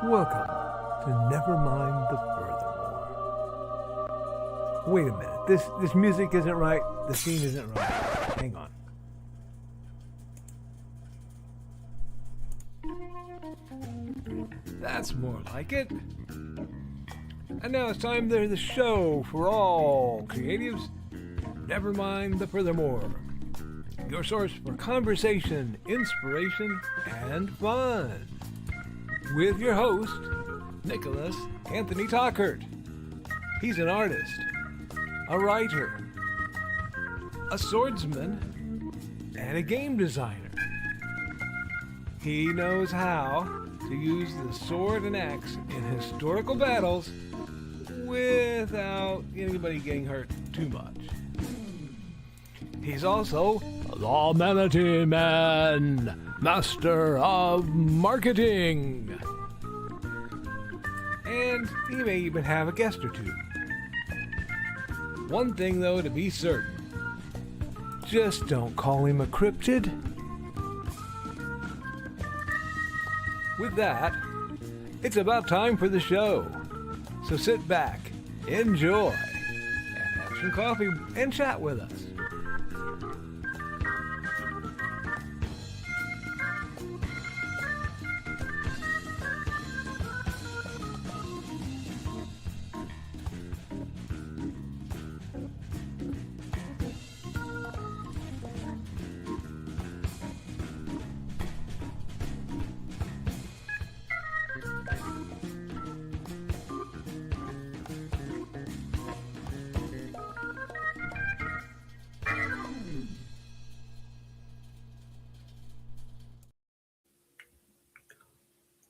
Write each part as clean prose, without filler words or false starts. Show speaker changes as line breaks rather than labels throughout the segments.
Welcome to Nevermind the Furthermore. Wait a minute, this music isn't right, the scene isn't right. Hang on. That's more like it. And now it's time for the show for all creatives. Nevermind the Furthermore. Your source for conversation, inspiration, and fun. With your host, Nicholas Anthony Tockert. He's an artist, a writer, a swordsman, and a game designer. He knows how to use the sword and axe in historical battles without anybody getting hurt too much. He's also the Manatee Man, master of marketing. And he may even have a guest or two. One thing though to be certain, just don't call him a cryptid. With that, it's about time for the show. So sit back, enjoy, and have some coffee and chat with us.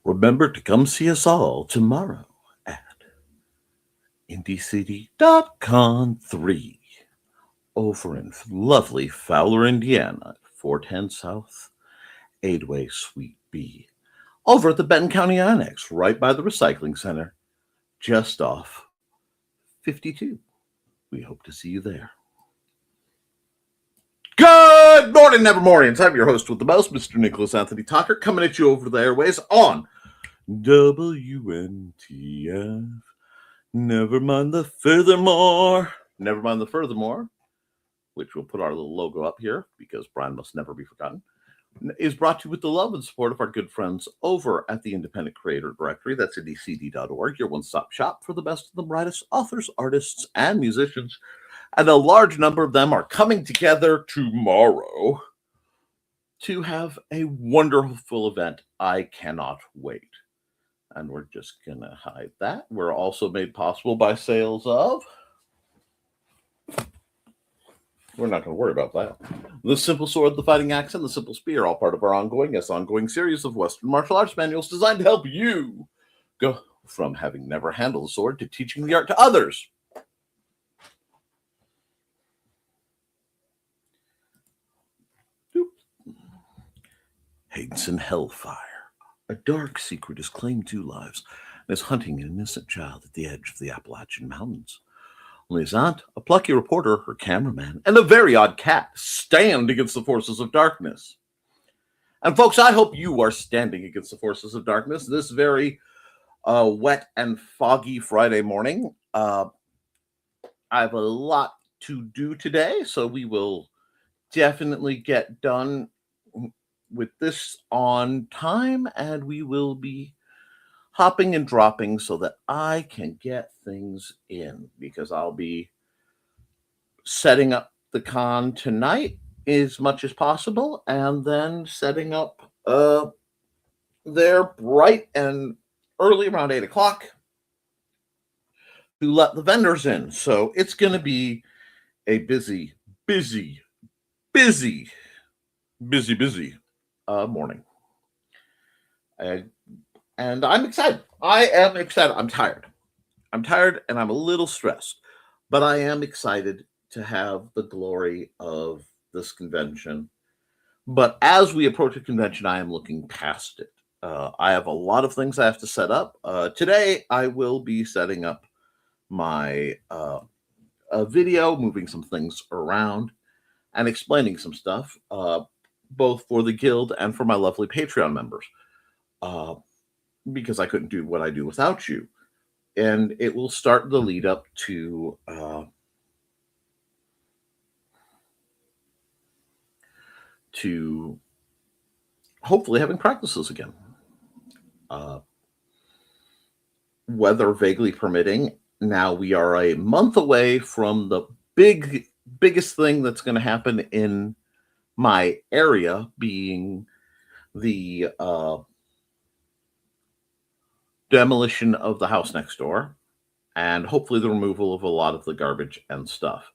Remember to come see us all tomorrow at INDIECD.com 3 over in lovely Fowler, Indiana, 410 South, 8-Way Suite B, over at the Benton County Annex, right by the Recycling Center, just off 52. We hope to see you there. Good morning, Nevermorians. I'm your host with the most, Mr. Nicholas Anthony Tockert, coming at you over the airways on WNTF. Nevermind the Furthermore. Nevermind the Furthermore, which we'll put our little logo up here because Brian must never be forgotten, is brought to you with the love and support of our good friends over at the Independent Creator Directory. That's INDIECD.org, your one-stop shop for the best of the brightest authors, artists, and musicians. And a large number of them are coming together tomorrow to have a wonderful event. I cannot wait. And we're just going to hide that. We're also made possible by sales of... We're not going to worry about that. The Simple Sword, the Fighting Axe, and the Simple Spear, all part of our ongoing series of Western martial arts manuals designed to help you go from having never handled a sword to teaching the art to others. Hates in Hellfire. A dark secret has claimed 2 lives and is hunting an innocent child at the edge of the Appalachian Mountains. Only his aunt, a plucky reporter, her cameraman, and a very odd cat stand against the forces of darkness. And folks, I hope you are standing against the forces of darkness this very wet and foggy Friday morning. I have a lot to do today, so we will definitely get done with this on time, and we will be hopping and dropping so that I can get things in, because I'll be setting up the con tonight as much as possible and then setting up there bright and early around 8 o'clock to let the vendors in. So it's going to be a busy morning. And I'm excited. I am excited. I'm tired and I'm a little stressed, but I am excited to have the glory of this convention. But as we approach a convention, I am looking past it. I have a lot of things I have to set up. Today, I will be setting up my video, moving some things around, and explaining some stuff, both for the guild and for my lovely Patreon members. because I couldn't do what I do without you. And it will start the lead up to hopefully having practices again. Weather vaguely permitting. Now we are a month away from the biggest thing that's going to happen in my area, being the demolition of the house next door, and hopefully the removal of a lot of the garbage and stuff.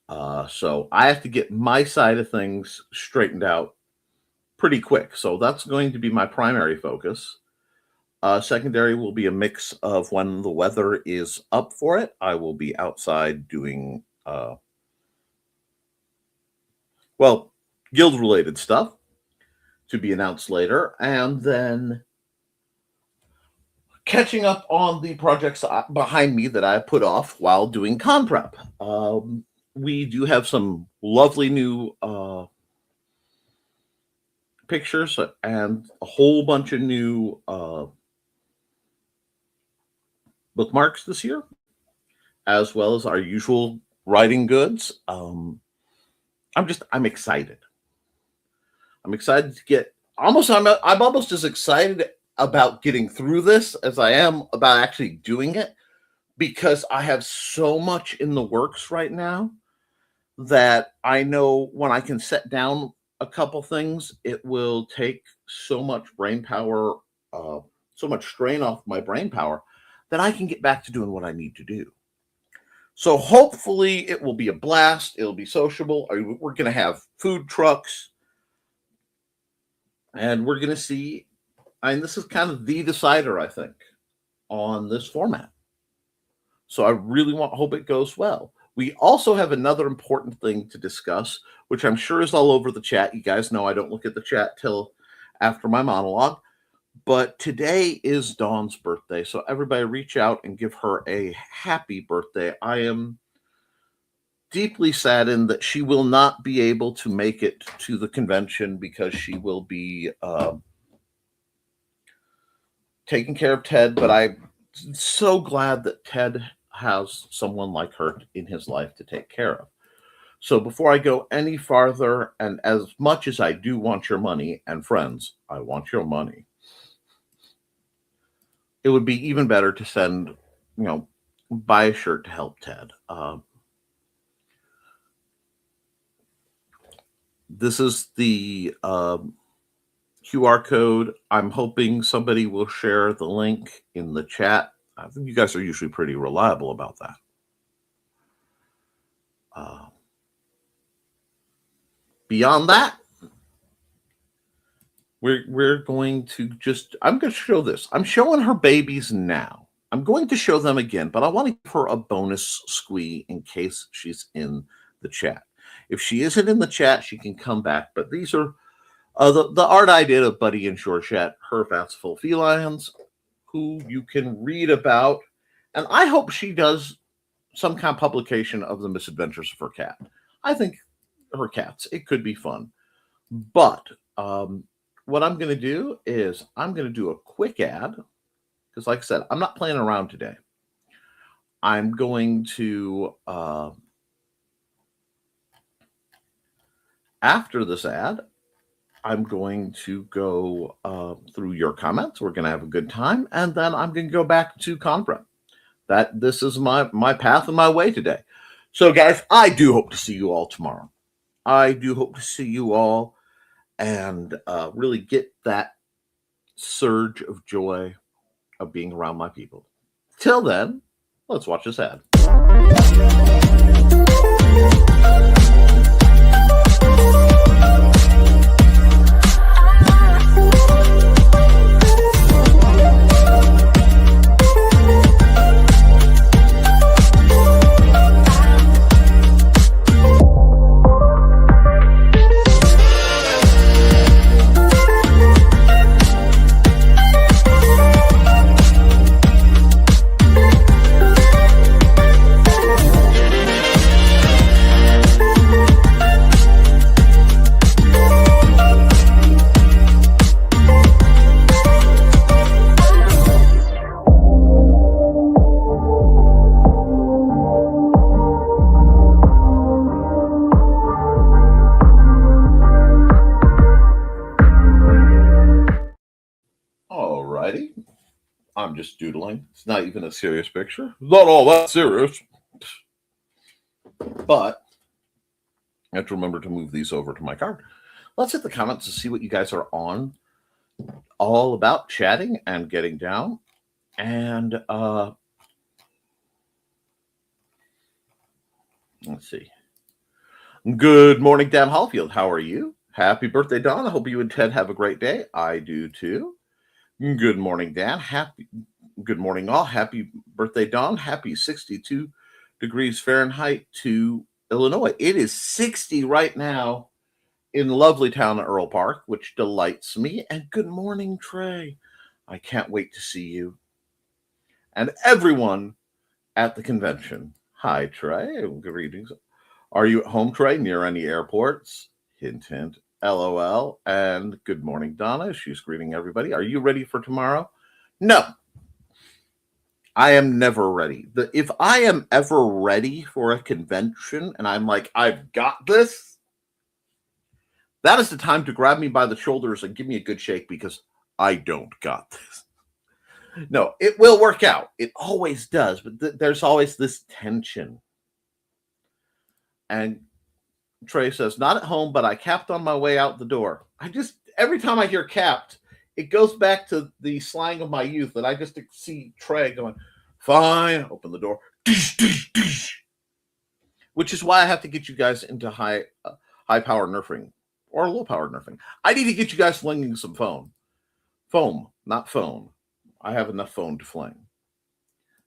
So I have to get my side of things straightened out pretty quick. So that's going to be my primary focus. Secondary will be a mix of when the weather is up for it. I will be outside doing, guild-related stuff to be announced later. And then catching up on the projects behind me that I put off while doing con prep. We do have some lovely new pictures and a whole bunch of new bookmarks this year, as well as our usual writing goods. I'm excited. I'm excited to get I'm almost as excited about getting through this as I am about actually doing it, because I have so much in the works right now that I know when I can set down a couple things, it will take so much brain power, so much strain off my brain power, that I can get back to doing what I need to do. So hopefully it will be a blast. It'll be sociable. We're going to have food trucks, and we're going to see. This is kind of the decider, I think, on this format. So I really hope it goes well. We also have another important thing to discuss, which I'm sure is all over the chat. You guys know I don't look at the chat till after my monologue. But today is Dawn's birthday, so everybody reach out and give her a happy birthday. I am deeply saddened that she will not be able to make it to the convention because she will be taking care of Ted, but I'm so glad that Ted has someone like her in his life to take care of. So before I go any farther, and as much as I do want your money, and friends, I want your money, it would be even better to send, buy a shirt to help Ted. This is the QR code. I'm hoping somebody will share the link in the chat. I think you guys are usually pretty reliable about that. Beyond that, we're going to I'm going to show this. I'm showing her babies now. I'm going to show them again, but I want to give her a bonus squee in case she's in the chat. If she isn't in the chat, she can come back. But these are the art I did of Buddy and Georgette, her fanciful felines, who you can read about. And I hope she does some kind of publication of the misadventures of her cat. I think her cats, it could be fun. But what I'm going to do is I'm going to do a quick ad, because like I said, I'm not playing around today. I'm going to, after this ad, I'm going to go through your comments. We're going to have a good time. And then I'm going to go back to Conprep. This is my path and my way today. So guys, I do hope to see you all tomorrow. I do hope to see you all and really get that surge of joy of being around my people. Till then, let's watch this ad. I'm just doodling. It's not even a serious picture. Not all that serious. But I have to remember to move these over to my card. Let's hit the comments to see what you guys are on, all about chatting and getting down. And let's see. Good morning, Dan Hallfield. How are you? Happy birthday, Don. I hope you and Ted have a great day. I do too. Good morning, Dan. Good morning, all. Happy birthday, Don. Happy 62 degrees Fahrenheit to Illinois. It is 60 right now in lovely town of Earl Park, which delights me. And good morning, Trey. I can't wait to see you. And everyone at the convention. Hi, Trey. Greetings. Are you at home, Trey, near any airports? Hint, hint. LOL. And good morning, Donna. She's greeting everybody. Are you ready for tomorrow? No. I am never ready. If I am ever ready for a convention and I'm like, I've got this, that is the time to grab me by the shoulders and give me a good shake, because I don't got this. No, it will work out. It always does. But there's always this tension. And Trey says, not at home, but I capped on my way out the door. Every time I hear capped, it goes back to the slang of my youth, and I just see Trey going, fine, open the door, which is why I have to get you guys into high power nerfing or low power nerfing. I need to get you guys flinging some foam, not phone. I have enough phone to fling.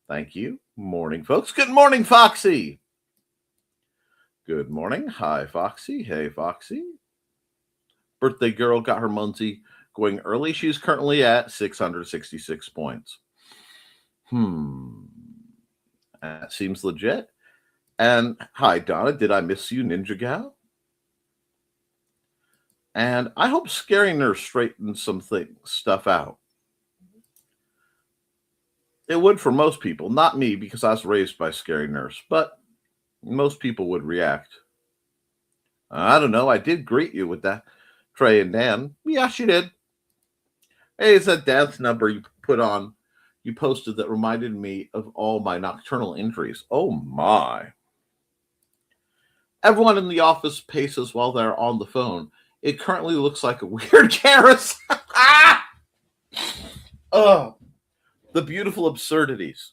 Thank you. Morning, folks. Good morning, Foxy. Good morning. Hi, Foxy. Hey, Foxy. Birthday girl got her Muncie going early. She's currently at 666 points. That seems legit. And hi, Donna. Did I miss you, Ninja Gal? And I hope Scary Nurse straightens some stuff out. It would for most people. Not me, because I was raised by Scary Nurse. But most people would react. I don't know. I did greet you with that, Trey and Dan. Yeah, she did. Hey, it's that dance number you posted that reminded me of all my nocturnal injuries. Oh, my. Everyone in the office paces while they're on the phone. It currently looks like a weird carousel. Oh, the beautiful absurdities.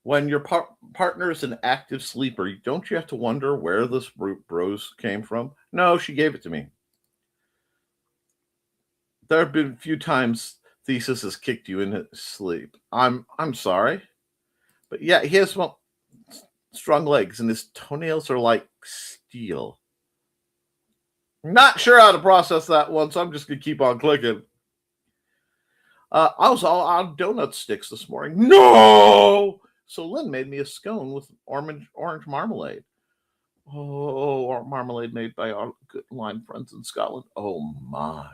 When your partner is an active sleeper, don't you have to wonder where this brose came from? No, she gave it to me. There have been a few times Thesis has kicked you in sleep. I'm sorry. But yeah, he has strong legs, and his toenails are like steel. Not sure how to process that one, so I'm just going to keep on clicking. I was all out of donut sticks this morning. No! So Lynn made me a scone with orange marmalade. Oh, marmalade made by our good line friends in Scotland. Oh, my.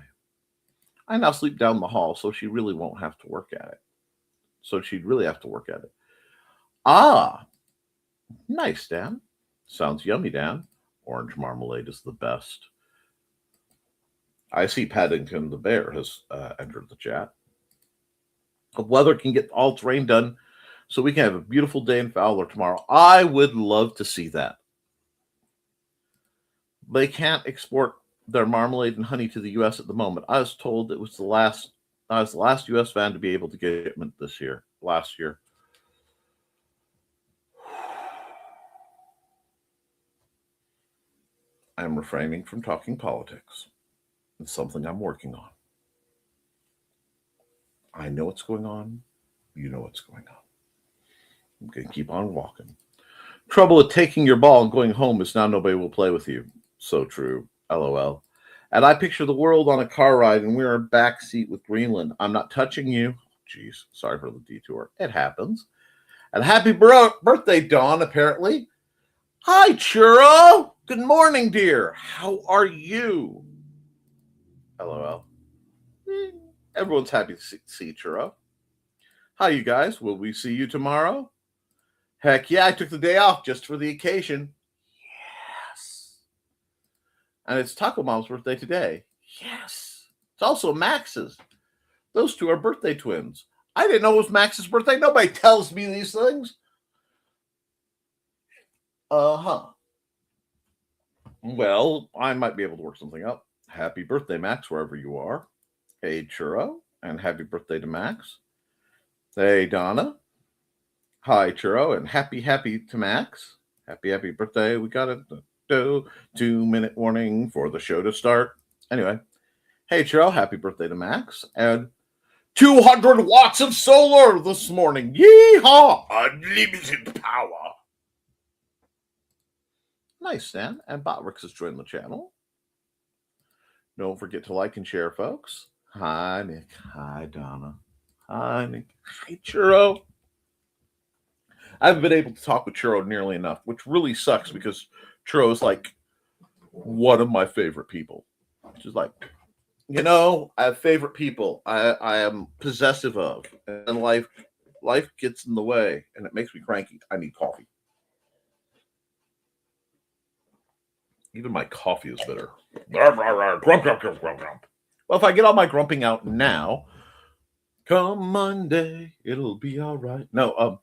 I now sleep down the hall, so she really won't have to work at it. Ah, nice, Dan. Sounds yummy, Dan. Orange marmalade is the best. I see Paddington the bear has entered the chat. The weather can get all terrain done, so we can have a beautiful day in Fowler tomorrow. I would love to see that. They can't export their marmalade and honey to the U.S. at the moment. I was told it was the last U.S. van to be able to get shipment last year. I'm refraining from talking politics. It's something I'm working on. I know what's going on. You know what's going on. I'm going to keep on walking. Trouble with taking your ball and going home is now nobody will play with you. So true. LOL. And I picture the world on a car ride, and we're in a back seat with Greenland. I'm not touching you. Jeez, sorry for the detour. It happens. And happy birthday, Dawn, apparently. Hi, Churro. Good morning, dear. How are you? LOL. Everyone's happy to see Churro. Hi, you guys. Will we see you tomorrow? Heck yeah, I took the day off just for the occasion. Yes. And it's Taco Mom's birthday today. Yes. It's also Max's. Those two are birthday twins. I didn't know it was Max's birthday. Nobody tells me these things. Well, I might be able to work something up. Happy birthday, Max, wherever you are. Hey, Churro, and happy birthday to Max. Hey, Donna. Hi, Churro, and happy to Max. Happy birthday. We got a 2-minute warning for the show to start. Anyway, hey, Churro, happy birthday to Max. And 200 watts of solar this morning. Yeehaw! Unlimited power. Nice, Stan. And Botrix has joined the channel. Don't forget to like and share, folks. Hi, Nick. Hi, Donna. Hi, Nick. Hi, Churro. I haven't been able to talk with Churro nearly enough, which really sucks because Churro is like one of my favorite people. She's like, you know, I have favorite people I am possessive of, and life gets in the way, and it makes me cranky. I need coffee. Even my coffee is bitter. Grump. Well, if I get all my grumping out now, come Monday, it'll be all right. No,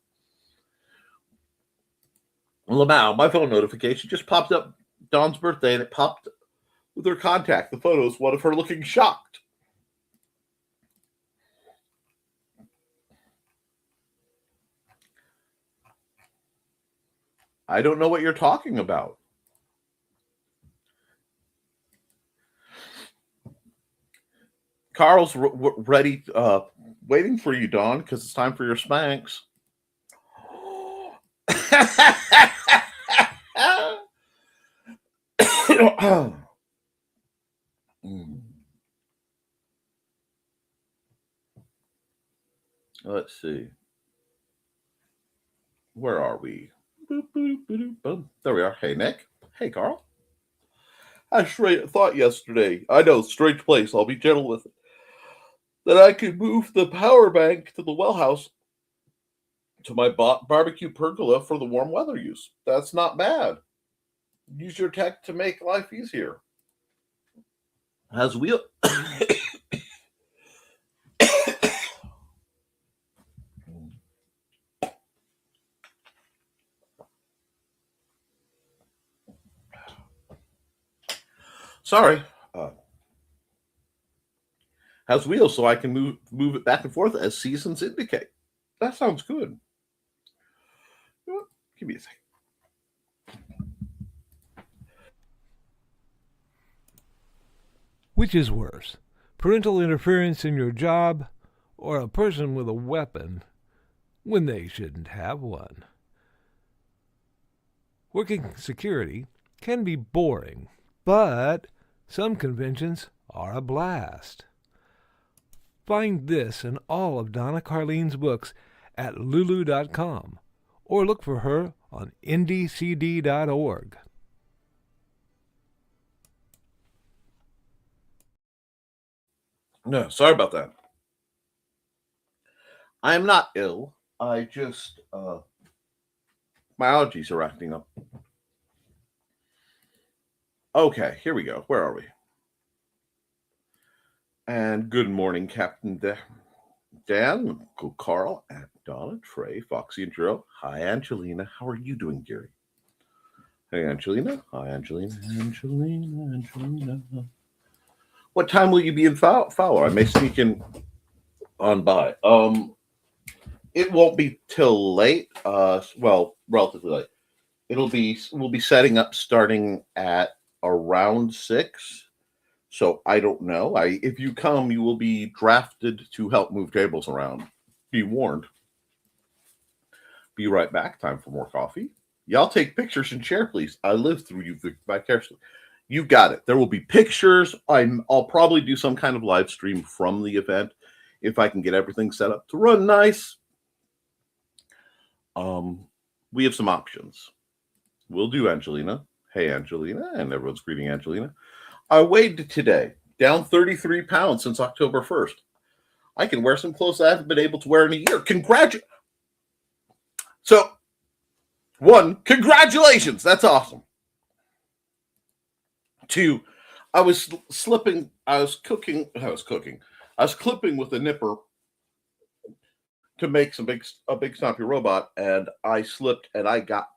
Lamau, my phone notification just popped up Dawn's birthday, and it popped with her contact. The photo is one of her looking shocked. I don't know what you're talking about. Carl's ready, waiting for you, Dawn, because it's time for your Spanx. Let's see. Where are we? There we are. Hey, Nick. Hey, Carl. I thought yesterday, I know, strange place, I'll be gentle with it, that I could move the power bank to the well house to my barbecue pergola for the warm weather use. That's not bad. Use your tech to make life easier. As we... Sorry. Has wheels so I can move it back and forth as seasons indicate. That sounds good. You know what? Give me a second.
Which is worse, parental interference in your job or a person with a weapon when they shouldn't have one? Working security can be boring, but some conventions are a blast. Find this and all of Donna Carlene's books at lulu.com or look for her on INDIECD.org.
No, sorry about that. I am not ill. I just, my allergies are acting up. Okay, here we go. Where are we? And good morning, Captain Dan, Carl, and Donna, Trey, Foxy, and Drew. Hi, Angelina. How are you doing, Gary? Hey, Angelina. Hi, Angelina. Angelina. What time will you be in Fowler? I may sneak in on by. It won't be till late. Well, relatively late. We'll be setting up starting at around 6. So I don't know. If you come, you will be drafted to help move tables around. Be warned. Be right back. Time for more coffee. Y'all take pictures and share, please. I live through you vicariously. You got it. There will be pictures. I'll probably do some kind of live stream from the event if I can get everything set up to run nice. We have some options. We'll do Angelina. Hey, Angelina. And everyone's greeting Angelina. I weighed today, down 33 pounds since October 1st. I can wear some clothes I haven't been able to wear in a year. So, congratulations. That's awesome. 2, I was slipping. I was cooking. I was cooking. I was clipping with a nipper to make a big snappy robot, and I slipped, and I got.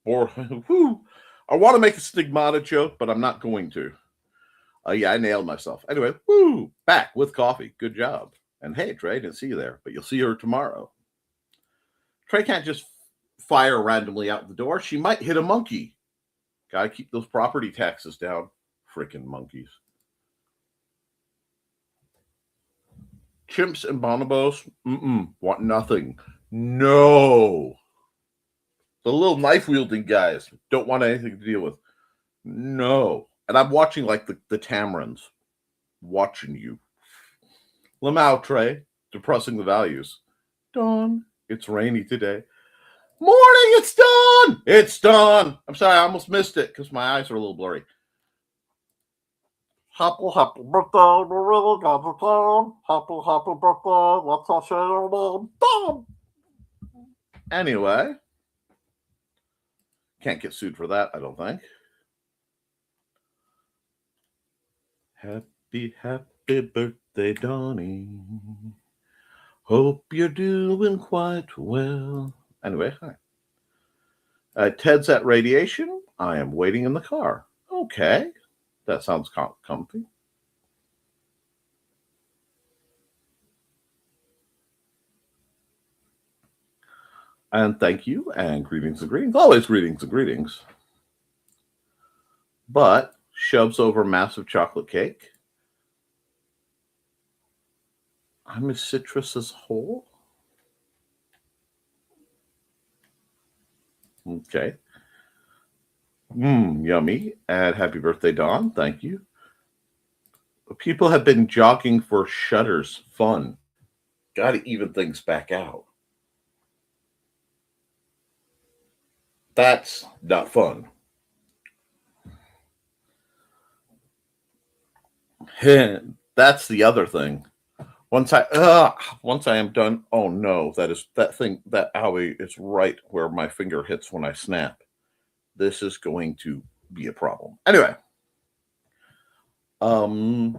Or, whoo, I want to make a stigmata joke, but I'm not going to. Yeah, I nailed myself. Anyway, woo, back with coffee. Good job. And hey, Trey, didn't see you there, but you'll see her tomorrow. Trey can't just fire randomly out the door. She might hit a monkey. Gotta keep those property taxes down. Freaking monkeys. Chimps and bonobos? Want nothing. No. The little knife wielding guys don't want anything to deal with. No. And I'm watching like the Tamarins. Watching you. Lamau, Trey. Depressing the values. Dawn. It's rainy today. Morning, it's dawn. It's dawn. I'm sorry, I almost missed it because my eyes are a little blurry. Happy birthday, we really got it down. Happy birthday, let's all share your name. Anyway, can't get sued for that, I don't think. Happy birthday, Donnie. Hope you're doing quite well. Anyway, hi. Ted's at radiation. I am waiting in the car. Okay. That sounds comfy. And thank you, and greetings and greetings. Always greetings and greetings. But shoves over massive chocolate cake. I'm as citrus as whole. Okay. Yummy. And happy birthday, Dawn. Thank you. People have been jogging for Shutter's fun. Got to even things back out. That's not fun. That's the other thing. Once I am done, oh no, that owie is right where my finger hits when I snap. This is going to be a problem. Anyway.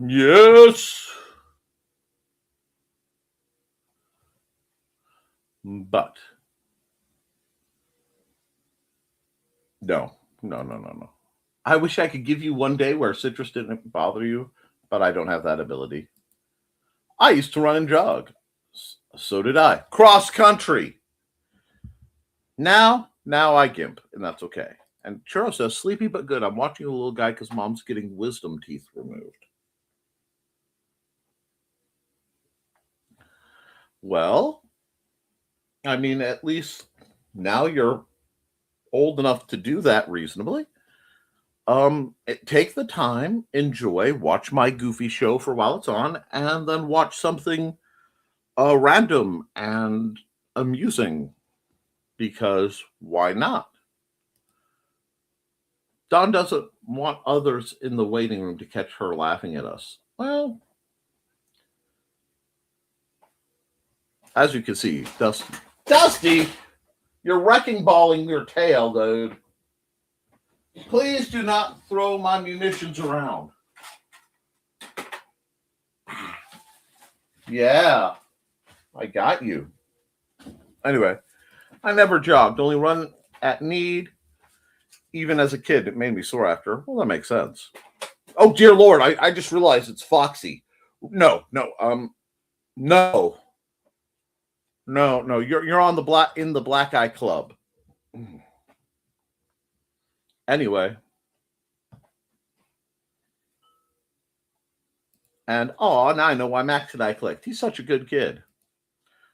Yes. But no. I wish I could give you one day where citrus didn't bother you, but I don't have that ability. I used to run and jog. So did I. Cross country. Now I gimp, and that's okay. And Churro says, sleepy but good. I'm watching a little guy because mom's getting wisdom teeth removed. Well, I mean, at least now you're old enough to do that reasonably. Take the time, enjoy, watch my goofy show for while it's on, and then watch something random and amusing, because why not? Dawn doesn't want others in the waiting room to catch her laughing at us. Well, as you can see, Dusty, you're wrecking balling your tail, dude. Please do not throw my munitions around. Yeah, I got you. Anyway, I never jogged, only run at need. Even as a kid, it made me sore after. Well, that makes sense. Oh, dear Lord, I just realized it's Foxy. No. You're on the Black Eye Club. Anyway. And now I know why Max and I clicked. He's such a good kid.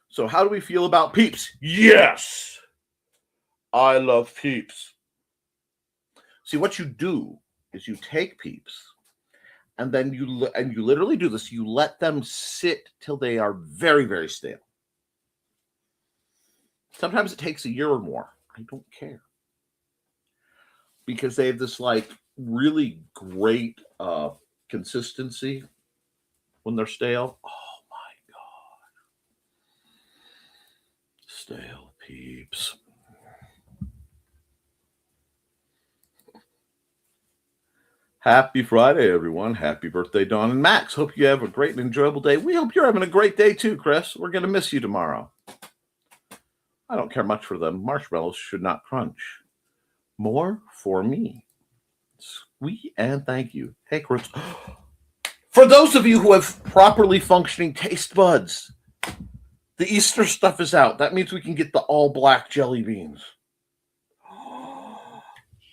So how do we feel about Peeps? Yes! I love Peeps. See, what you do is you take Peeps, and then you literally do this. You let them sit till they are very, very stale. Sometimes it takes a year or more. I don't care. Because they have this like really great consistency when they're stale. Oh my God. Stale Peeps. Happy Friday, everyone. Happy birthday, Dawn and Max. Hope you have a great and enjoyable day. We hope you're having a great day too, Chris. We're going to miss you tomorrow. I don't care much for them. Marshmallows should not crunch. More for me. Sweet and thank you. Hey, Chris. For those of you who have properly functioning taste buds, the Easter stuff is out. That means we can get the all black jelly beans.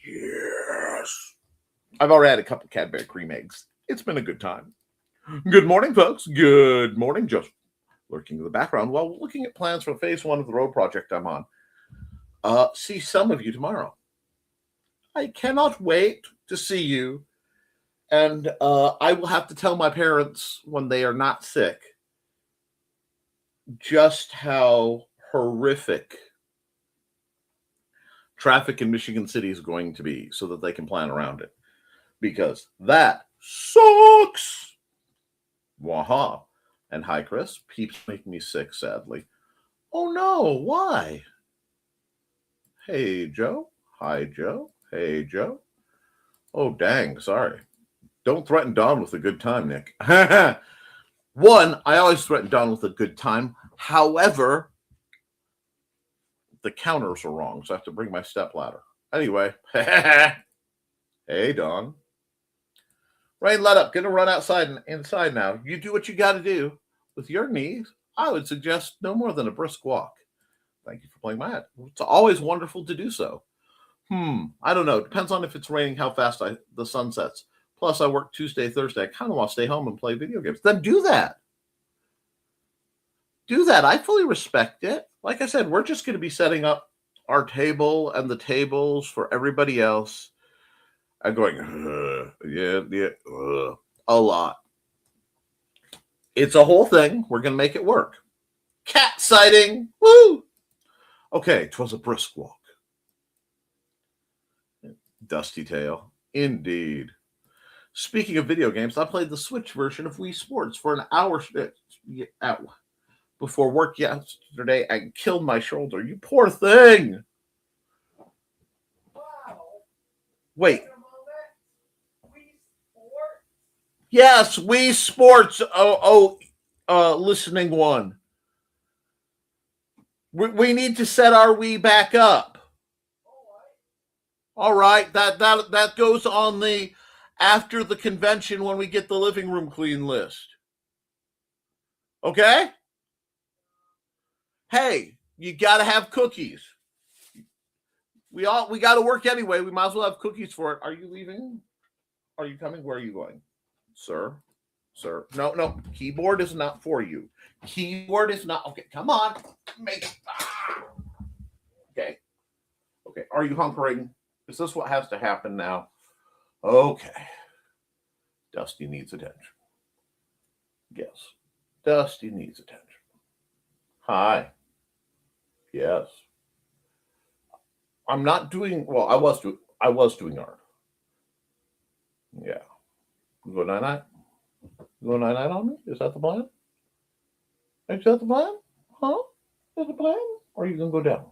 Yes. I've already had a couple Cadbury cream eggs. It's been a good time. Good morning, folks. Good morning. Just lurking in the background while looking at plans for phase 1 of the road project I'm on. See some of you tomorrow. I cannot wait to see you. And I will have to tell my parents when they are not sick just how horrific traffic in Michigan City is going to be so that they can plan around it. Because that sucks. Waha. And hi, Chris. Peeps make me sick, sadly. Oh, no. Why? Hey, Joe. Hi, Joe. Hey, Joe. Oh, dang. Sorry. Don't threaten Don with a good time, Nick. One, I always threaten Don with a good time. However, the counters are wrong, so I have to bring my stepladder. Anyway. Hey, Don. Rain, let up. Gonna run outside and inside now. You do what you got to do. With your knees, I would suggest no more than a brisk walk. Thank you for playing my hat. It's always wonderful to do so. I don't know. Depends on if it's raining, how fast the sun sets. Plus, I work Tuesday, Thursday. I kind of want to stay home and play video games. Then do that. Do that. I fully respect it. Like I said, we're just going to be setting up our table and the tables for everybody else. I'm going, a lot. It's a whole thing. We're going to make it work. Cat sighting. Woo! Okay, 'twas a brisk walk. Dusty tail. Indeed. Speaking of video games, I played the Switch version of Wii Sports for an hour before work yesterday and killed my shoulder. You poor thing.
Wow.
Wait.
Wii Sports?
Yes, Wii Sports. Listening one. We need to set our Wii back up. All right. That goes on the after the convention when we get the living room clean list. Okay? Hey, you got to have cookies. We got to work anyway. We might as well have cookies for it. Are you leaving? Are you coming? Where are you going? Sir? No. Keyboard is not for you. Keyboard is not. Okay, come on. Okay. Are you hunkering? Is this what has to happen now? Okay. Dusty needs attention. Yes. Dusty needs attention. Hi. Yes. I'm not doing well. I was doing art. Yeah. Go night. Go night on me? Is that the plan? Is that the plan? Huh? Is that the plan? Or are you gonna go down?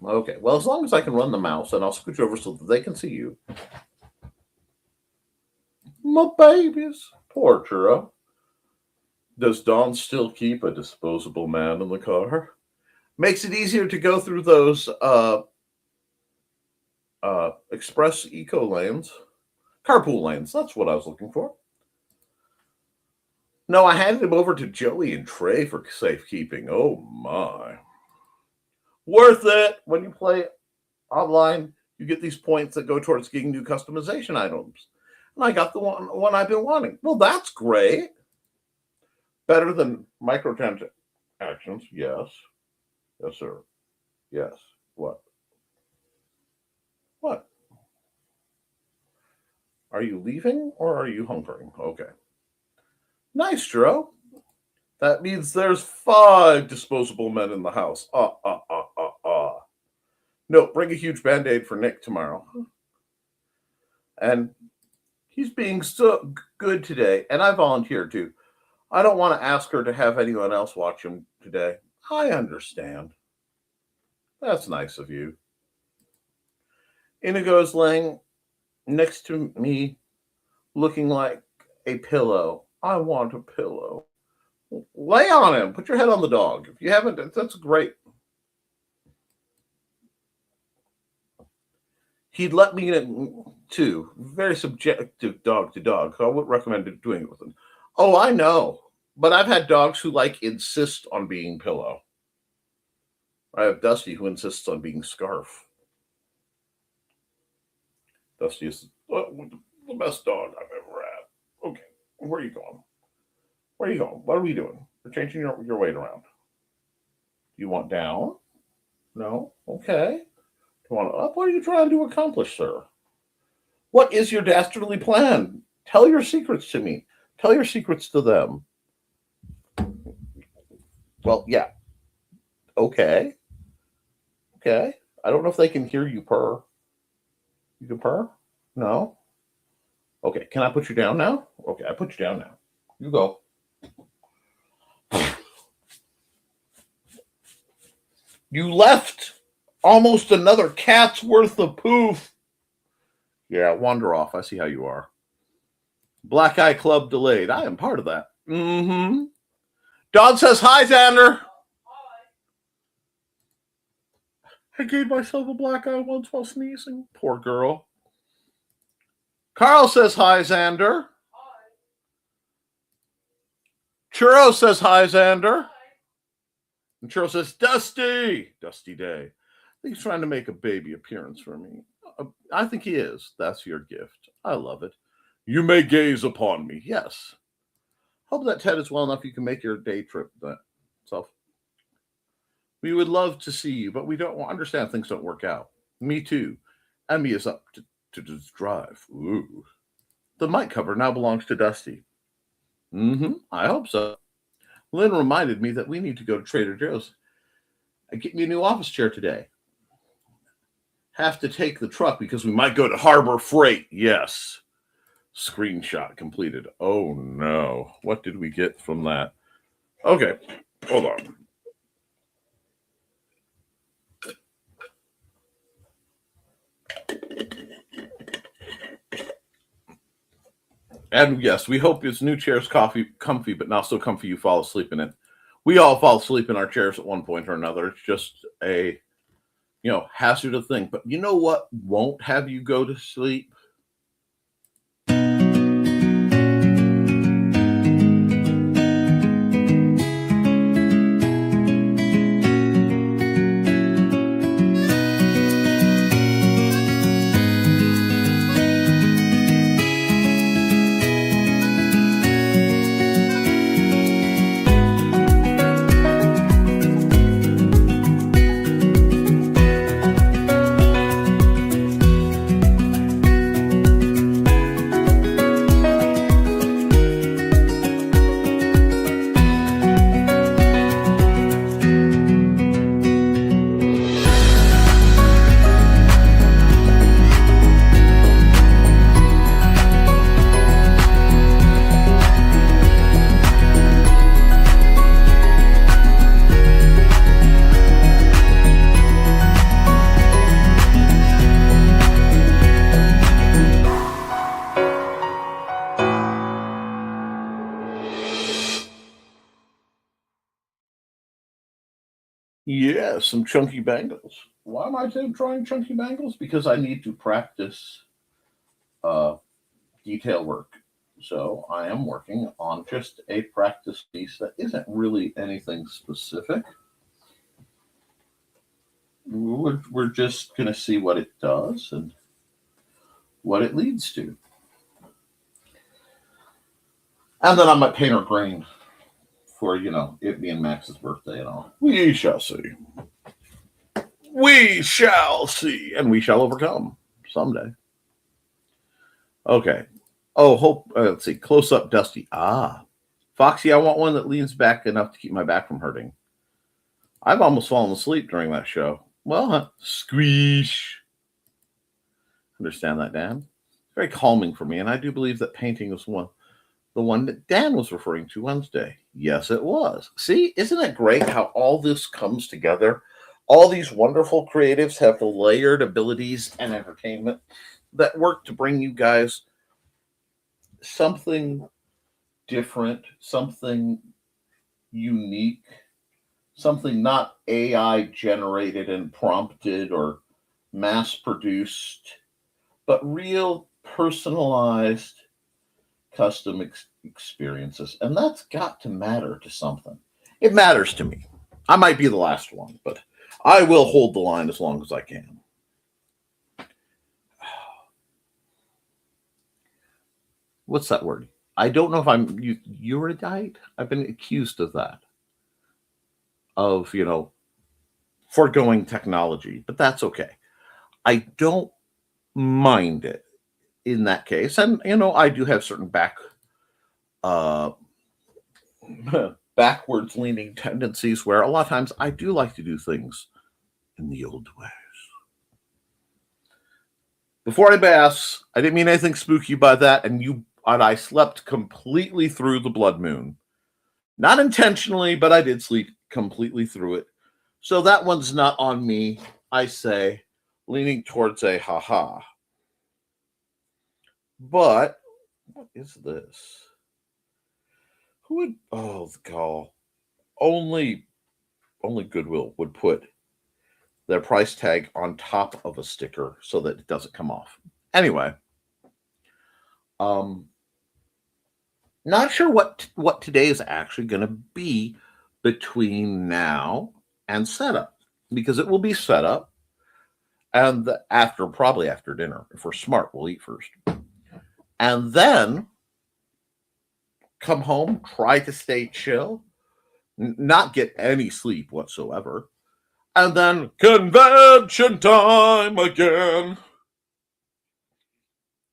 Okay. Well, as long as I can run the mouse, and I'll scooch over so that they can see you. My babies. Poor churro. Does Dawn still keep a disposable man in the car? Makes it easier to go through those express eco lanes. Carpool lanes. That's what I was looking for. No, I handed him over to Joey and Trey for safekeeping. Oh, my. Worth it. When you play online, you get these points that go towards getting new customization items. And I got the one I've been wanting. Well, that's great. Better than microtransactions. Yes. Yes, sir. Yes. What? What? Are you leaving or are you hunkering? Okay. Nice, Joe. That means there's 5 disposable men in the house. No, bring a huge Band-Aid for Nick tomorrow. And he's being so good today, and I volunteered too. I don't want to ask her to have anyone else watch him today. I understand. That's nice of you. Inigo is laying next to me, looking like a pillow. I want a pillow. Lay on him. Put your head on the dog. If you haven't, that's great. He'd let me in too. Very subjective dog to dog. So I wouldn't recommend doing it with him. Oh, I know. But I've had dogs who insist on being pillow. I have Dusty who insists on being scarf. Dusty is the best dog I've ever had. Okay, where are you going? Where are you going? What are we doing? We're changing your weight around. You want down? No? Okay. You want up? What are you trying to accomplish, sir? What is your dastardly plan? Tell your secrets to me. Tell your secrets to them. Well, yeah. Okay. Okay. I don't know if they can hear you purr. You can purr? No? Okay. Can I put you down now? Okay, I put you down now. You go. You left almost another cat's worth of poof. Yeah, wander off. I see how you are. Black Eye Club delayed. I am part of that. Mm-hmm. Don says hi, Xander. I gave myself a black eye once while sneezing. Poor girl. Carl says hi, Xander. Hi. Churro says hi, Xander. Hi. And Churro says, Dusty. Dusty Day. I think he's trying to make a baby appearance for me. I think he is. That's your gift. I love it. You may gaze upon me. Yes. Hope that Ted is well enough you can make your day trip. So we would love to see you, but we don't understand things don't work out. Me too. Emmy is up to this drive. Ooh. The mic cover now belongs to Dusty. I hope so. Lynn reminded me that we need to go to Trader Joe's and get me a new office chair today. Have to take the truck because we might go to Harbor Freight. Yes. Screenshot completed. Oh no. What did we get from that? Okay. Hold on. And yes, we hope his new chair is comfy, but not so comfy you fall asleep in it. We all fall asleep in our chairs at one point or another. It's just a, hazardous thing. But you know what won't have you go to sleep? Yeah, some chunky bangles. Why am I drawing chunky bangles? Because I need to practice detail work. So I am working on just a practice piece that isn't really anything specific. We're just going to see what it does and what it leads to. And then I might paint her green for, it being Max's birthday and all. We shall see. We shall see. And we shall overcome someday. Okay. Oh, let's see. Close up Dusty. Foxy, I want one that leans back enough to keep my back from hurting. I've almost fallen asleep during that show. Well, squeesh. Understand that, Dan? Very calming for me. And I do believe that painting was the one that Dan was referring to Wednesday. Yes, it was. See, isn't it great how all this comes together? All these wonderful creatives have the layered abilities and entertainment that work to bring you guys something different, something unique, something not AI generated and prompted or mass produced, but real personalized custom experiences. And that's got to matter to something. It matters to me. I might be the last one, but I will hold the line as long as I can. What's that word? I don't know if I'm Eurodite. I've been accused of that. Of, foregoing technology, but that's okay. I don't mind it in that case. And, I do have certain backwards leaning tendencies where a lot of times I do like to do things in the old ways. Before anybody asks, I didn't mean anything spooky by that, and I slept completely through the blood moon. Not intentionally, but I did sleep completely through it. So that one's not on me, I say, leaning towards a ha-ha. But what is this? Who would, oh God, only Goodwill would put their price tag on top of a sticker so that it doesn't come off. Anyway, not sure what today is actually going to be between now and setup, because it will be setup, and probably after dinner. If we're smart, we'll eat first, and then come home, try to stay chill, not get any sleep whatsoever, and then convention time again.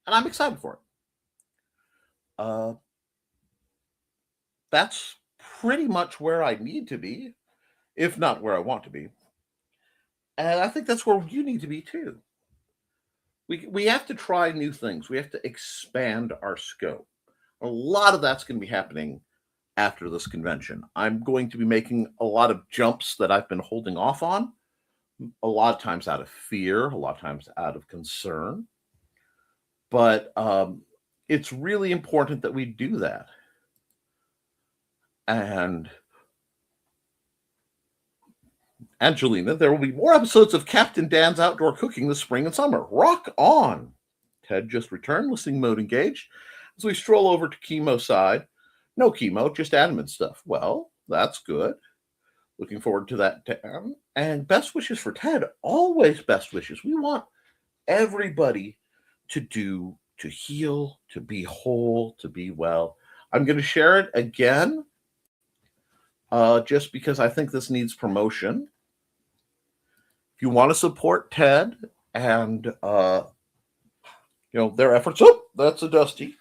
And I'm excited for it. That's pretty much where I need to be, if not where I want to be. And I think that's where you need to be too. We have to try new things. We have to expand our scope. A lot of that's going to be happening after this convention. I'm going to be making a lot of jumps that I've been holding off on, a lot of times out of fear, a lot of times out of concern. But it's really important that we do that. And Angelina, there will be more episodes of Captain Dan's Outdoor Cooking this spring and summer. Rock on! Ted just returned, listening mode engaged. As we stroll over to Chemo side. No chemo, just admin stuff. Well, that's good. Looking forward to that, Dan. And best wishes for Ted. Always best wishes. We want everybody to heal, to be whole, to be well. I'm going to share it again, just because I think this needs promotion. If you want to support Ted and their efforts, oh, that's a Dusty.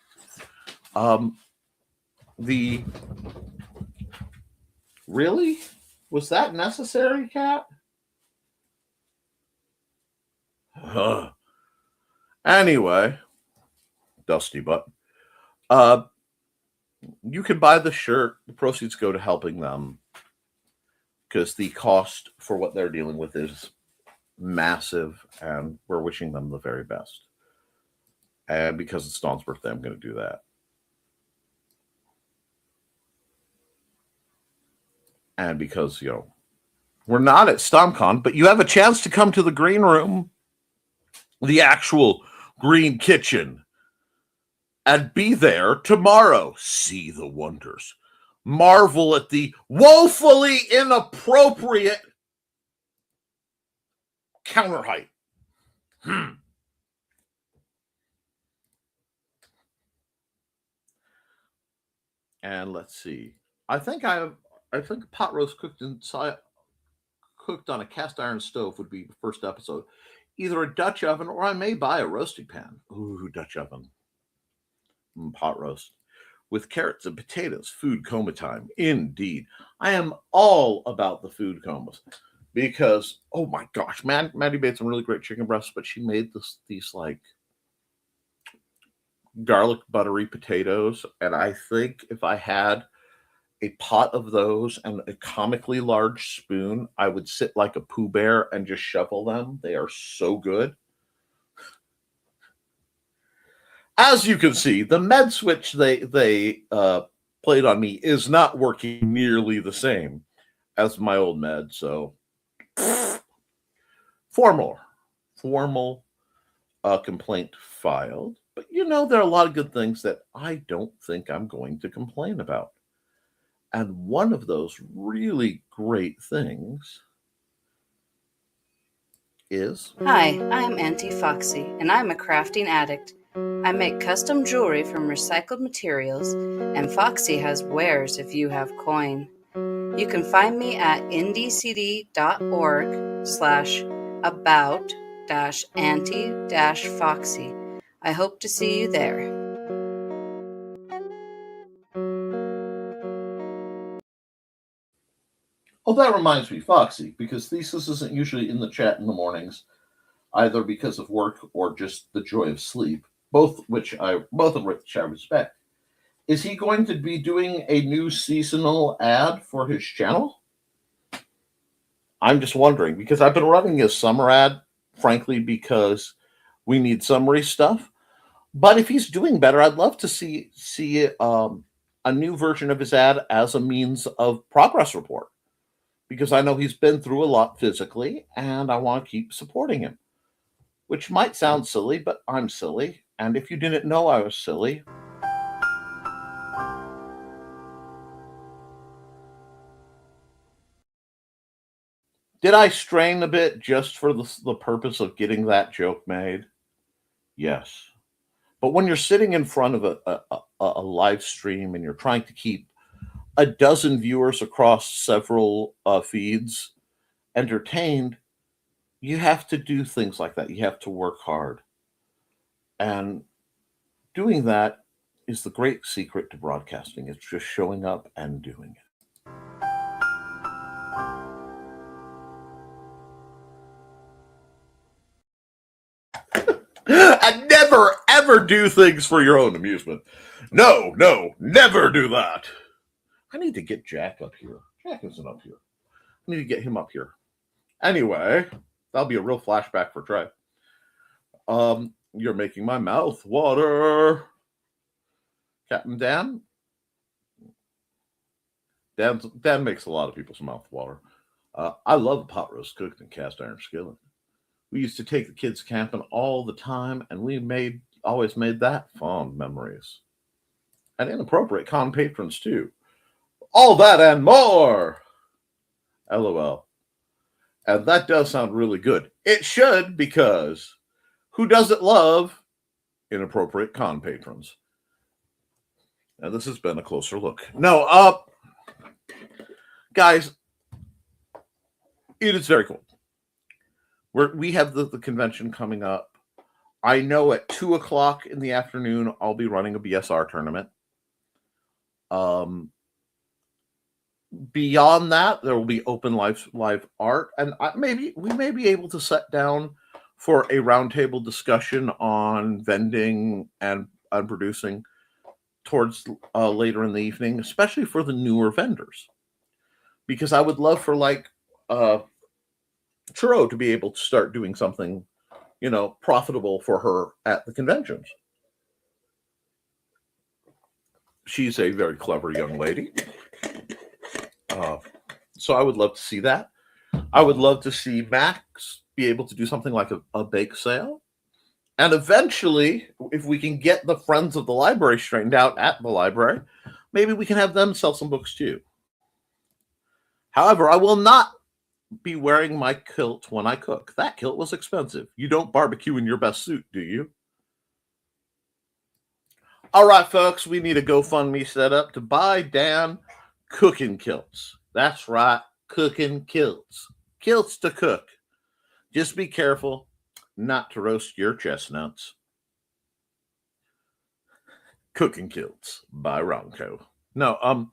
Really? Was that necessary, Cat? Anyway, Dusty butt. You can buy the shirt. The proceeds go to helping them, because the cost for what they're dealing with is massive, and we're wishing them the very best. And because it's Dawn's birthday, I'm going to do that. And because, we're not at StomCon, but you have a chance to come to the green room, the actual green kitchen, and be there tomorrow. See the wonders. Marvel at the woefully inappropriate counter height. And let's see. I think pot roast cooked on a cast iron stove would be the first episode. Either a Dutch oven, or I may buy a roasting pan. Ooh, Dutch oven. Pot roast. With carrots and potatoes. Food coma time. Indeed. I am all about the food comas. Because, oh my gosh, Maddie made some really great chicken breasts, but she made these like garlic buttery potatoes. And I think if I had a pot of those and a comically large spoon, I would sit like a Pooh Bear and just shovel them. They are so good. As you can see, the med switch they played on me is not working nearly the same as my old med. So formal complaint filed. But there are a lot of good things that I don't think I'm going to complain about. And one of those really great things is...
Hi, I'm Auntie Foxy, and I'm a crafting addict. I make custom jewelry from recycled materials, and Foxy has wares if you have coin. You can find me at indiecd.org/about-auntie-foxy. I hope to see you there.
Oh, that reminds me, Foxy, because Thesis isn't usually in the chat in the mornings, either because of work or just the joy of sleep, both of which I respect. Is he going to be doing a new seasonal ad for his channel? I'm just wondering, because I've been running his summer ad, frankly, because we need summary stuff. But if he's doing better, I'd love to see a new version of his ad as a means of progress report, because I know he's been through a lot physically, and I want to keep supporting him, which might sound silly, but I'm silly. And if you didn't know I was silly, did I strain a bit just for the purpose of getting that joke made? Yes. But when you're sitting in front of a live stream and you're trying to keep a dozen viewers across several feeds entertained, you have to do things like that. You have to work hard. And doing that is the great secret to broadcasting. It's just showing up and doing it. And never, ever do things for your own amusement. No, never do that. I need to get Jack up here. Jack isn't up here. I need to get him up here. Anyway, that'll be a real flashback for Trey. You're making my mouth water. Captain Dan? Dan makes a lot of people's mouth water. I love a pot roast cooked in cast iron skillet. We used to take the kids camping all the time, and we always made that fond memories. And inappropriate con patrons, too. All that and more! LOL. And that does sound really good. It should, because who doesn't love inappropriate con patrons? And this has been a closer look. No, guys, it is very cool. We have the convention coming up. I know at 2:00 in the afternoon, I'll be running a BSR tournament. Beyond that, there will be open live art, and we may be able to sit down for a roundtable discussion on vending and producing towards later in the evening, especially for the newer vendors, because I would love for Churro to be able to start doing something, profitable for her at the conventions. She's a very clever young lady. So I would love to see that. I would love to see Max be able to do something like a bake sale. And eventually, if we can get the Friends of the Library straightened out at the library, maybe we can have them sell some books too. However, I will not be wearing my kilt when I cook. That kilt was expensive. You don't barbecue in your best suit, do you? All right, folks, we need a GoFundMe set up to buy Dan cooking kilts. That's right, cooking kilts. Kilts to cook. Just be careful not to roast your chestnuts. Cooking kilts by Ronco. No,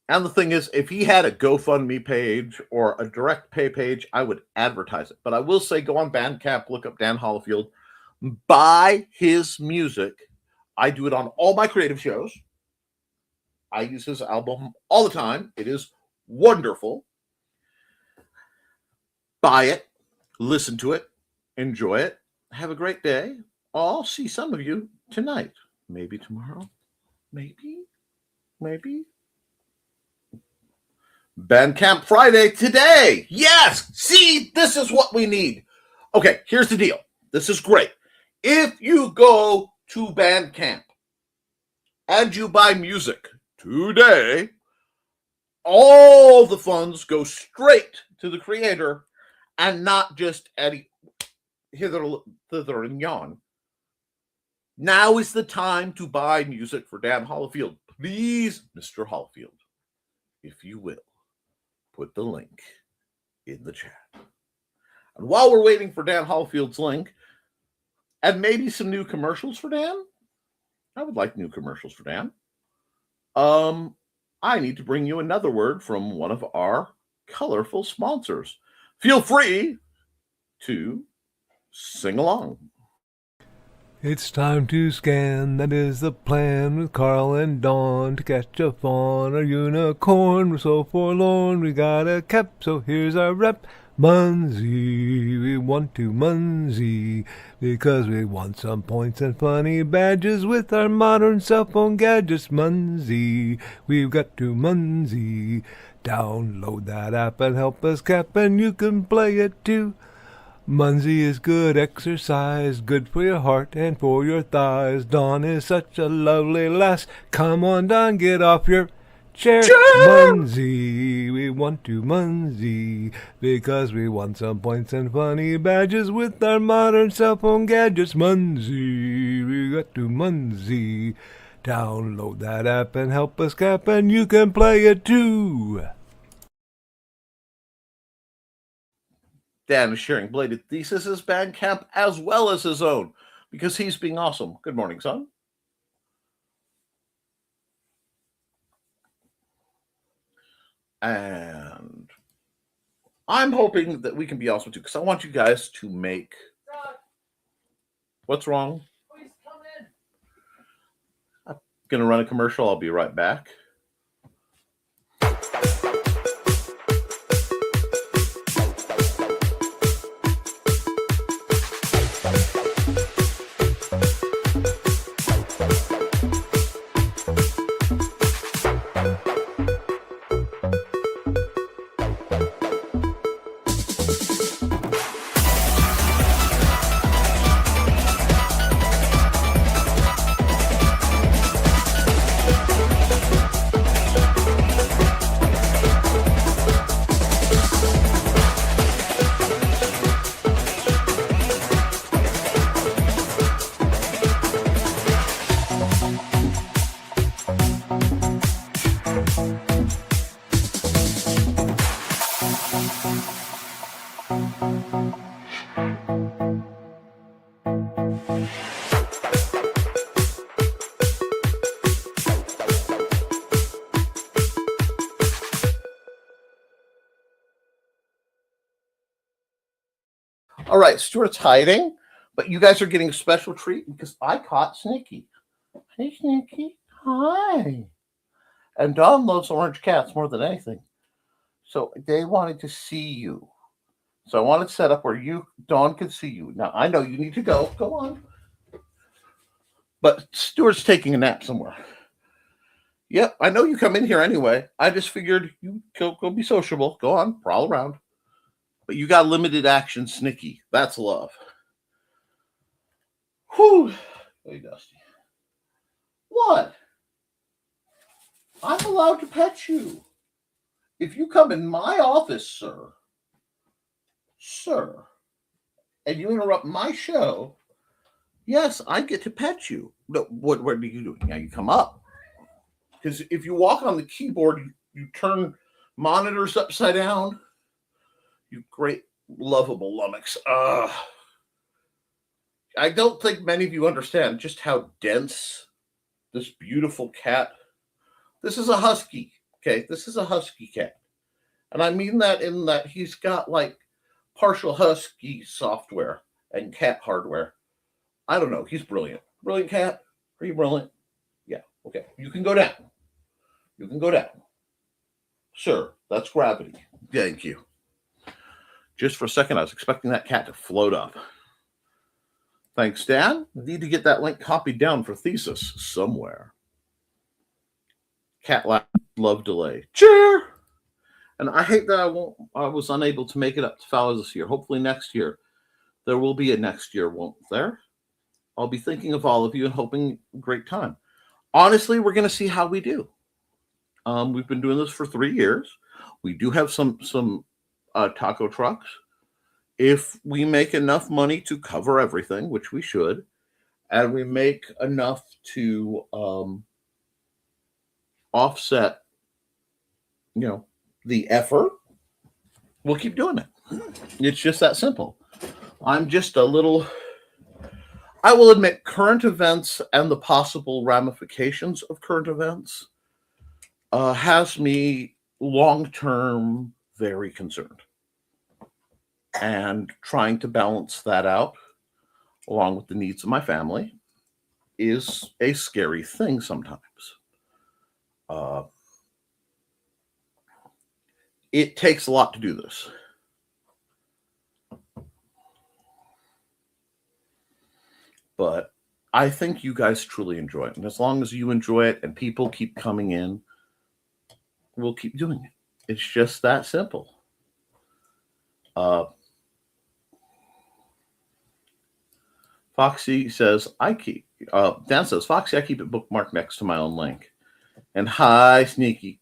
and the thing is, if he had a GoFundMe page or a direct pay page, I would advertise it. But I will say, go on Bandcamp, look up Dan Hollifield, buy his music. I do it on all my creative shows. I use his album all the time. It is wonderful. Buy it, listen to it, enjoy it. Have a great day. I'll see some of you tonight. Maybe tomorrow. Maybe. Bandcamp Friday today. Yes. See, this is what we need. Okay, here's the deal. This is great. If you go to Bandcamp and you buy music today, all the funds go straight to the creator and not just any hither and yon. Now is the time to buy music for Dan Hollifield. Please, Mr. Hollifield, if you will, put the link in the chat. And while we're waiting for Dan Hollifield's link, and maybe some new commercials for Dan, I would like new commercials for Dan. I need to bring you another word from one of our colorful sponsors. Feel free to sing along.
It's time to scan, that is the plan, with Carl and Dawn to catch a fawn or unicorn. We're so forlorn, we got a Koepp, so here's our rep. Munsey, we want to Munsey, because we want some points and funny badges with our modern cell phone gadgets. Munsey, we've got to Munsey. Download that app and help us cap, and you can play it too. Munsey is good exercise, good for your heart and for your thighs. Dawn is such a lovely lass. Come on, Dawn, get off your chair. Munsey, we want to Munsey, because we want some points and funny badges with our modern cell phone gadgets. Munsey, we got to Munsey. Download that app and help us cap, and you can play it too.
Dan is sharing Bladed Thesis' Bandcamp as well as his own, because he's being awesome. Good morning, son. And I'm hoping that we can be awesome too, because I want you guys to make...
Doug,
What's wrong?
please come in.
I'm going to run a commercial. I'll be right back. All right, Stuart's hiding, but you guys are getting a special treat because I caught Sneaky. Hey, Sneaky. Hi. And Dawn loves orange cats more than anything. So they wanted to see you. So I wanted to set up where Dawn could see you. Now, I know you need to go. Go on. But Stuart's taking a nap somewhere. Yep, I know you come in here anyway. I just figured you go be sociable. Go on, prowl around. But you got limited action, Snicky. That's love. Whew. Hey, Dusty. What? I'm allowed to pet you. If you come in my office, sir, and you interrupt my show, yes, I get to pet you. No, what are you doing? Now you come up. Because if you walk on the keyboard, you turn monitors upside down. You great, lovable lummox. I don't think many of you understand just how dense this beautiful cat. This is a husky, okay? This is a husky cat. And I mean that in that he's got like partial husky software and cat hardware. I don't know. He's brilliant. Brilliant cat. Are you brilliant? Yeah, okay. You can go down. You can go down. Sir, that's gravity. Thank you. Just for a second, I was expecting that cat to float up. Thanks, Dan. Need to get that link copied down for thesis somewhere. Cat love delay. Cheer! And I hate that I was unable to make it up to Fallows this year. Hopefully next year. There will be a next year, won't there? I'll be thinking of all of you and hoping great time. Honestly, we're going to see how we do. We've been doing this for 3 years. We do have some taco trucks. If we make enough money to cover everything, which we should, and we make enough to offset, the effort, we'll keep doing it. It's just that simple. I'm just a little, I will admit, current events and the possible ramifications of current events has me long-term very concerned. And trying to balance that out along with the needs of my family is a scary thing sometimes. It takes a lot to do this. But I think you guys truly enjoy it. And as long as you enjoy it and people keep coming in, we'll keep doing it. It's just that simple. Foxy says, Dan says, Foxy, I keep it bookmarked next to my own link. And hi, Sneaky.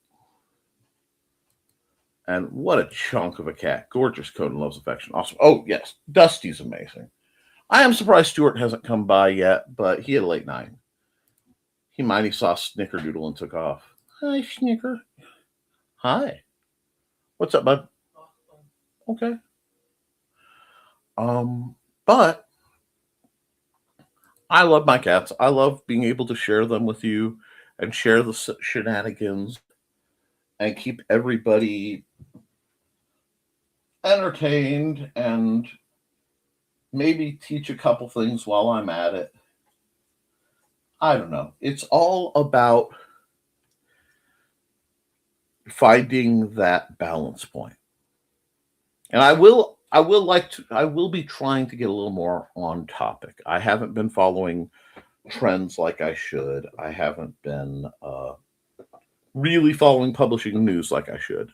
And what a chunk of a cat. Gorgeous coat and loves affection. Awesome. Oh, yes. Dusty's amazing. I am surprised Stuart hasn't come by yet, but he had a late night. He mighty saw Snickerdoodle and took off. Hi, Snicker. Hi. What's up, bud? Okay. But I love my cats. I love being able to share them with you and share the shenanigans and keep everybody entertained and maybe teach a couple things while I'm at it. I don't know. It's all about finding that balance point. And I will be trying to get a little more on topic. I haven't been following trends like I should. I haven't been really following publishing news like I should.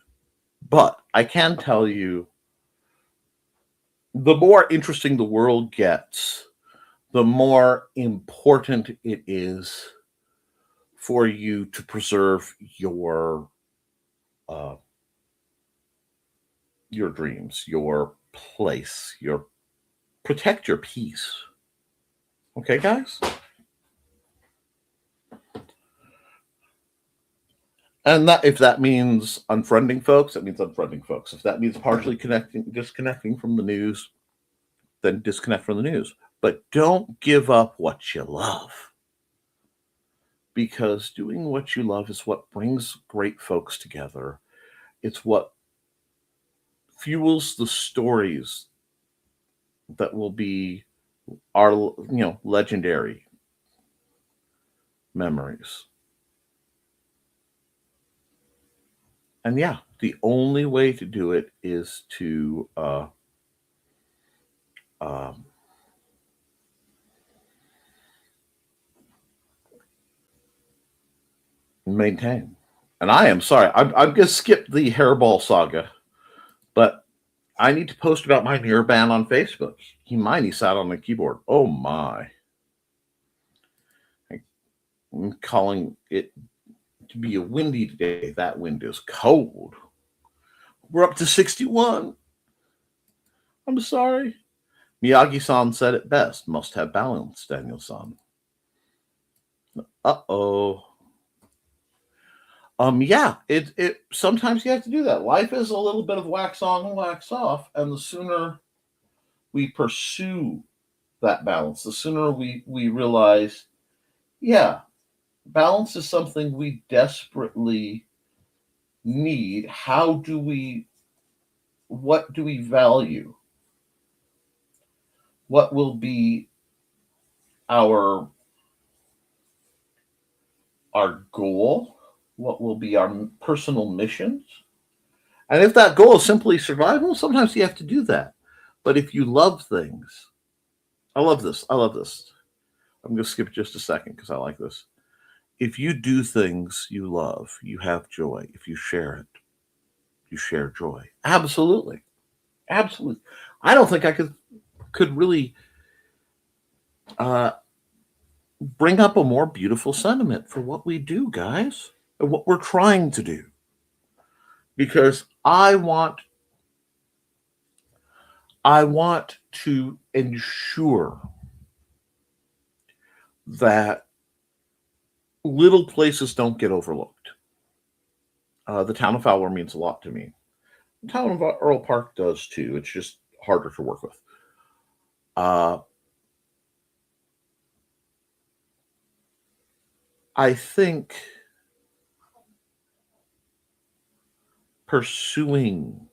But I can tell you, the more interesting the world gets, the more important it is for you to preserve your dreams, your place, protect your peace. Okay, guys? And that, if that means unfriending folks, it means unfriending folks. If that means partially disconnecting from the news, then disconnect from the news. But don't give up what you love. Because doing what you love is what brings great folks together. It's what fuels the stories that will be our, legendary memories. And yeah, the only way to do it is to maintain. And I am sorry, I'm going to skip the hairball saga, but I need to post about my near ban on Facebook. He sat on the keyboard. Oh my. I'm calling it to be a windy day. That wind is cold. We're up to 61. I'm sorry. Miyagi-san said it best. Must have balance, Daniel-san. Uh-oh. Yeah, it sometimes you have to do that. Life is a little bit of wax on and wax off, and the sooner we pursue that balance, the sooner we realize, yeah, balance is something we desperately need. What do we value? What will be our goal? What will be our personal missions? And if that goal is simply survival, sometimes you have to do that. But if you love things, I love this. I love this. I'm going to skip just a second because I like this. If you do things you love, you have joy. If you share it, you share joy. Absolutely. Absolutely. I don't think I could really bring up a more beautiful sentiment for what we do, guys, and what we're trying to do. Because I want to ensure that little places don't get overlooked. The town of Fowler means a lot to me. The town of Earl Park does too. It's just harder to work with. I think pursuing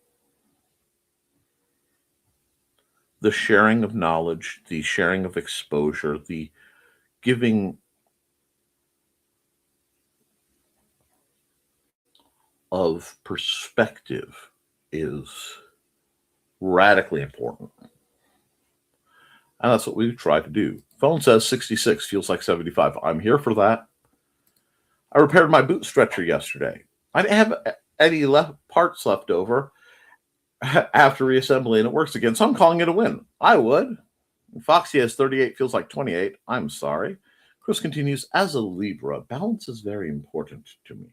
the sharing of knowledge, the sharing of exposure, the giving of perspective is radically important. And that's what we try to do. Phone says 66, feels like 75. I'm here for that. I repaired my boot stretcher yesterday. I didn't have any parts left over after reassembly, and it works again, so I'm calling it a win. I would. Foxy has 38, feels like 28. I'm sorry. Chris continues, as a Libra, balance is very important to me.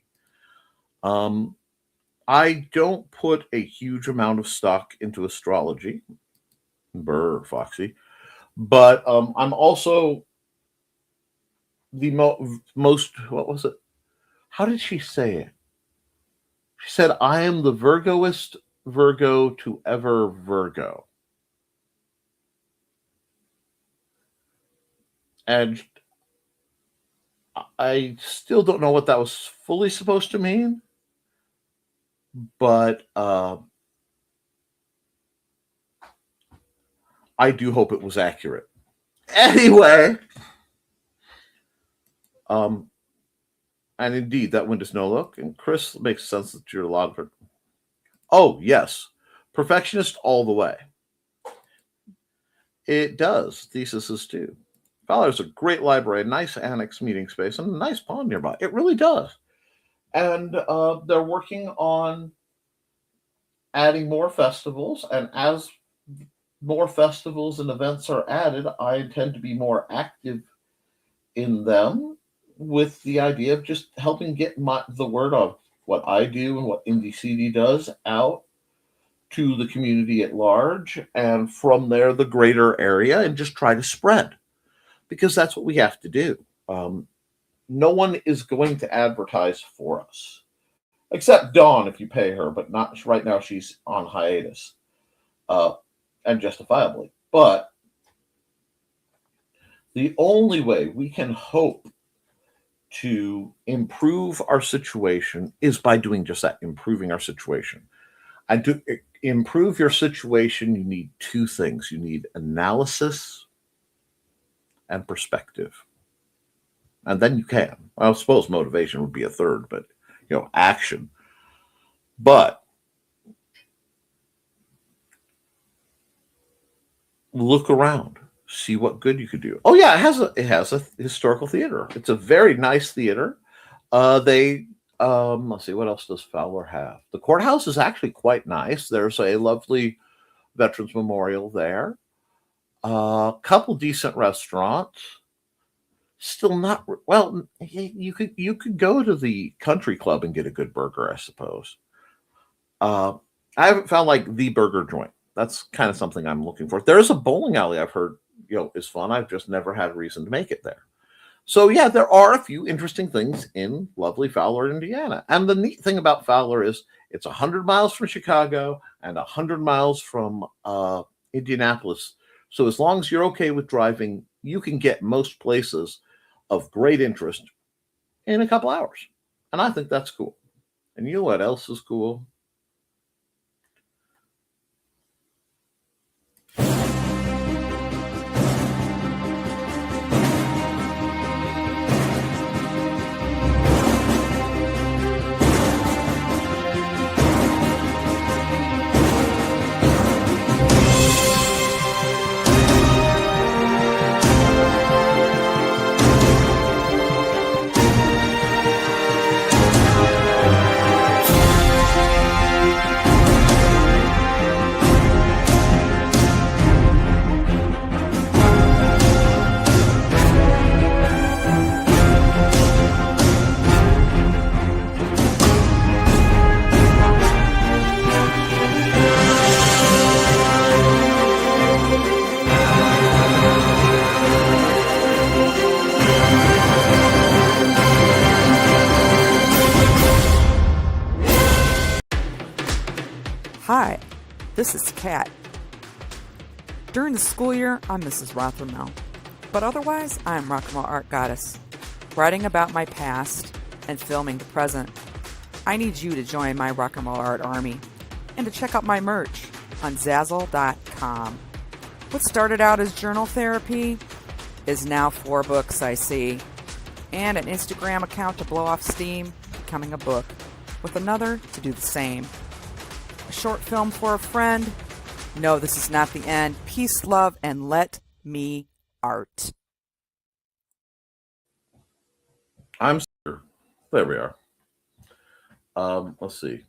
I don't put a huge amount of stock into astrology. Brr, Foxy. But I'm also the most, what was it? How did she say it? She said, I am the Virgoist Virgo to ever Virgo. And I still don't know what that was fully supposed to mean, but I do hope it was accurate. Anyway, and indeed, that wind is no look. And Chris makes sense that you're a lot of it. Oh, yes. Perfectionist all the way. It does. Theses too. Fowler's a great library, a nice annex meeting space, and a nice pond nearby. It really does. And they're working on adding more festivals. And as more festivals and events are added, I intend to be more active in them, with the idea of just helping get the word of what I do and what INDIECD does out to the community at large, and from there the greater area, and just try to spread, because that's what we have to do. No one is going to advertise for us, except Dawn if you pay her, but not right now. She's on hiatus, and justifiably. But the only way we can hope to improve our situation is by doing just that, improving our situation. And to improve your situation, you need two things. You need analysis and perspective. And then you can. I suppose motivation would be a third, but, action. But look around. See what good you could do. Oh yeah, it has a historical theater. It's a very nice theater. Let's see, what else does Fowler have? The courthouse is actually quite nice. There's a lovely Veterans Memorial there. A couple decent restaurants. Still not well. You could go to the country club and get a good burger, I suppose. I haven't found like the burger joint. That's kind of something I'm looking for. There is a bowling alley I've heard is fun. I've just never had a reason to make it there. So yeah, there are a few interesting things in lovely Fowler, Indiana. And the neat thing about Fowler is it's 100 miles from Chicago and 100 miles from Indianapolis. So as long as you're okay with driving, you can get most places of great interest in a couple hours. And I think that's cool. And you know what else is cool?
this is Kat. During the school year, I'm Mrs. Rothermel, but otherwise, I'm Rock and Roll Art Goddess, writing about my past and filming the present. I need you to join my Rock and Roll Art army and to check out my merch on Zazzle.com. What started out as journal therapy is now 4 books, I see, and an Instagram account to blow off steam, becoming a book, with another to do the same. A short film for a friend. No, this is not the end. Peace, love, and let me art.
I'm sure. There we are. Let's see.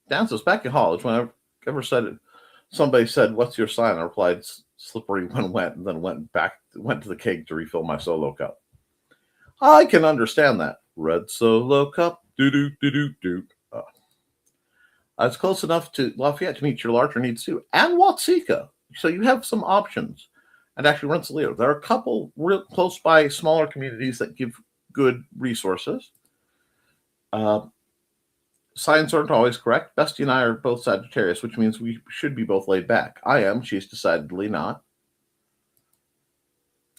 Dan says, back in college, when I ever said it, somebody said, "What's your sign?" I replied, "Slippery when wet," and then went to the keg to refill my solo cup. I can understand that. Red solo cup, do. It's close enough to Lafayette to meet your larger needs too, and Watsika. So you have some options. And actually, Rensselaer. There are a couple real close by smaller communities that give good resources. Signs aren't always correct. Bestie and I are both Sagittarius, which means we should be both laid back. I am. She's decidedly not.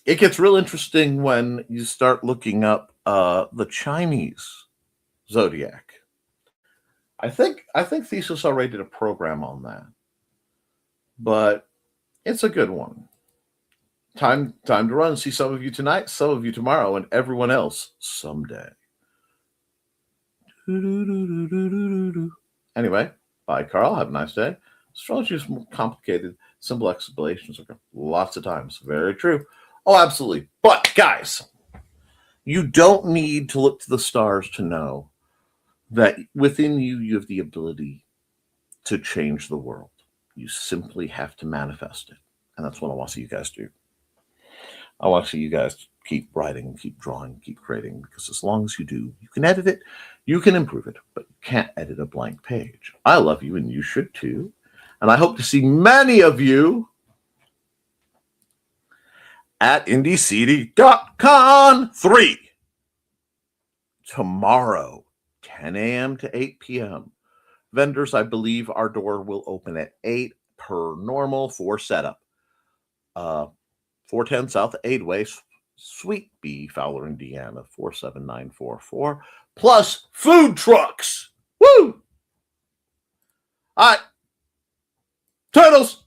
It gets real interesting when you start looking up the Chinese zodiac. I think Thesis already did a program on that, but it's a good one. Time to run. See some of you tonight, some of you tomorrow, and everyone else someday. Anyway, bye, Carl. Have a nice day. Astrology is more complicated. Simple explanations are lots of times. Very true. Oh, absolutely. But, guys, you don't need to look to the stars to know that within you, you have the ability to change the world. You simply have to manifest it. And that's what I want to see you guys do. I want to see you guys keep writing, keep drawing, keep creating, because as long as you do, you can edit it, you can improve it, but you can't edit a blank page. I love you, and you should too. And I hope to see many of you at INDIECD.con 3 tomorrow, 10 a.m. to 8 p.m. Vendors, I believe our door will open at 8 per normal for setup. 410 South Aidway, Suite B, Fowler, Indiana, 47944. Plus food trucks. Woo! All right. Turtles!